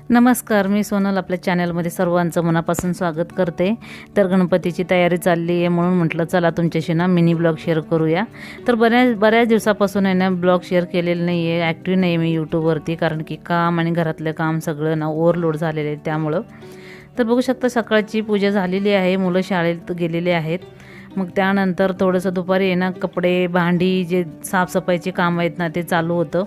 नमस्कार, मी सोनल आपल्या चॅनलमध्ये सर्वांचं मनापासून स्वागत करते। तर गणपतीची तयारी चालली आहे म्हणून म्हटलं चला तुमच्याशी ना मिनी ब्लॉग शेअर करूया। तर बऱ्याच दिवसापासून आहे ना ब्लॉग शेअर केलेलं नाही आहे, ॲक्टिव्ह नाही मी यूट्यूबवरती, कारण की काम आणि घरातलं काम सगळं ना ओव्हरलोड झालेलं आहे त्यामुळं। तर बघू शकता सकाळची पूजा झालेली आहे, मुलं शाळेत गेलेले आहेत। मग त्यानंतर थोडंसं दुपारी आहे ना कपडे भांडी जे साफसफाईचे काम आहेत ना ते चालू होतं।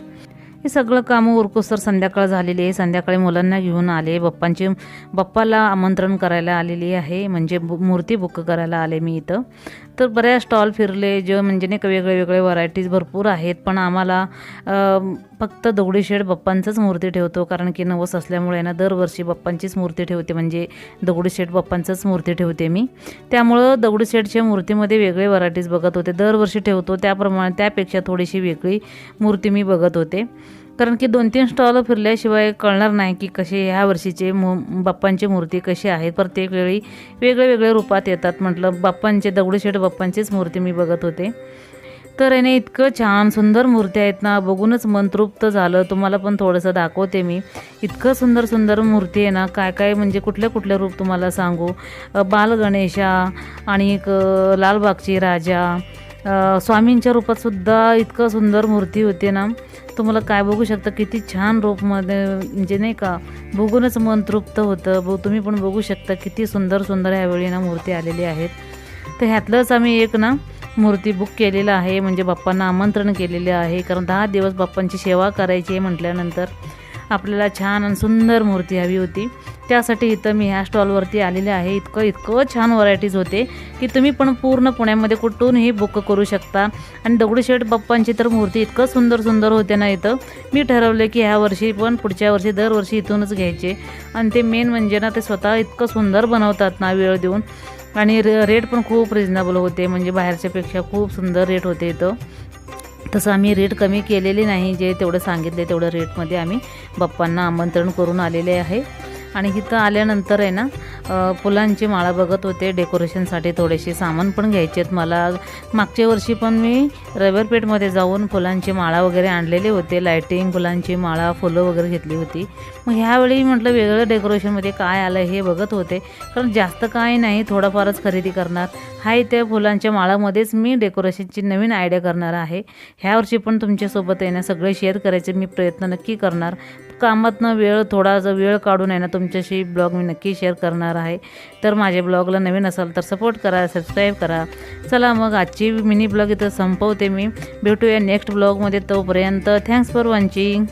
हे सगळं कामं उरकूसतर संध्याकाळ झालेली आहे। संध्याकाळी मुलांना घेऊन आले, बाप्पाला आमंत्रण करायला आलेली आहे, म्हणजे मूर्ती बुक करायला आले मी इथं। तर बऱ्याच स्टॉल फिरले, जे म्हणजे नाही का वेगळे व्हरायटीज भरपूर आहेत, पण आम्हाला फक्त दगडूशेठ बाप्पांचंच मूर्ती ठेवतो, कारण की नवस असल्यामुळे ना दरवर्षी बाप्पांचीच मूर्ती ठेवते, म्हणजे दगडूशेठ बाप्पांचंच मूर्ती ठेवते मी। त्यामुळं दगडूशेठच्या मूर्तीमध्ये वेगळे व्हरायटीज बघत होते, दरवर्षी ठेवतो त्यापेक्षा थोडीशी वेगळी मूर्ती मी बघत होते, कारण की 2-3 स्टॉल फिरल्याशिवाय कळणार नाही की कसे ह्या वर्षीचे बाप्पांची मूर्ती कशी आहे। प्रत्येक वेळी वेगळे रूपात येतात। म्हटलं दगडूशेठ बाप्पांचीच मूर्ती मी बघत होते। तर याने इतकं छान सुंदर मूर्ती आहेत ना, बघूनच मन तृप्त झालं। तुम्हाला पण थोडंसं दाखवते मी, इतकं सुंदर मूर्ती आहे ना, काय म्हणजे कुठले रूप तुम्हाला सांगू। बालगणेशा आणि एक लालबागची राजा, स्वामींच्या रूपात सुद्धा इतकं सुंदर मूर्ती होती ना, तुम्हाला काय बघू शकता किती छान रूपमध्ये, म्हणजे नाही का बघूनच मन तृप्त होतं। तुम्ही पण बघू शकता किती सुंदर ह्यावेळी ना मूर्ती आलेली आहेत। तर ह्यातलंच आम्ही एक ना मूर्ती बुक केलेलं आहे, म्हणजे बाप्पांना आमंत्रण केलेले आहे, कारण 10 दिवस बाप्पांची सेवा करायची आहे म्हटल्यानंतर आपल्याला छान आणि सुंदर मूर्ती हवी होती। त्यासाठी इथं मी ह्या स्टॉलवरती आलेले आहे। इतकं छान व्हरायटीज होते की तुम्ही पण पूर्ण पुण्यामध्ये कुठूनही बुक करू शकता। आणि दगडूशेठ बाप्पांची तर मूर्ती इतकं सुंदर होते ना, इथं मी ठरवलं की ह्या वर्षी पण पुढच्या वर्षी दरवर्षी इथूनच घ्यायचे। आणि ते मेन म्हणजे ना ते स्वतः इतकं सुंदर बनवतात ना वेळ देऊन, आणि रेट पण खूप रिजनेबल होते, म्हणजे बाहेरच्यापेक्षा खूप सुंदर रेट होते इथं। तसं आम्ही रेट कमी केलेले नाही, जे तेवढं सांगितले तेवढं रेटमध्ये आम्ही बाप्पांना आमंत्रण करून आलेले आहे। आणि इथं आल्यानंतर आहे ना फुलांची माळा बघत होते, डेकोरेशनसाठी थोडेसे सामान पण घ्यायचे आहेत मला। मागच्या वर्षी पण मी रविवारपेठमध्ये जाऊन फुलांची माळा वगैरे आणलेले होते, लायटिंग फुलांची माळा फुलं वगैरे घेतली होती। मग ह्यावेळी म्हटलं वेगळं डेकोरेशनमध्ये काय आलं हे बघत होते, कारण जास्त काय नाही, थोडाफारच खरेदी करणार आहे। त्या फुलांच्या माळामध्येच मी डेकोरेशनची नवीन आयडिया करणार आहे। ह्या वर्षी पण तुमच्यासोबत आहे ना सगळे शेअर करायचे मी प्रयत्न नक्की करणार। कामातनं थोडासा वेळ काढून आहे ना तुमच्याशी ब्लॉग मी नक्की शेअर करणार आहे। तर माझ्या ब्लॉगला नवीन असाल तर सपोर्ट करा, सबस्क्राईब करा। चला मग आजची मिनी ब्लॉग इथं संपवते मी, भेटूया नेक्स्ट ब्लॉगमध्ये, तोपर्यंत थँक्स फॉर वॉचिंग।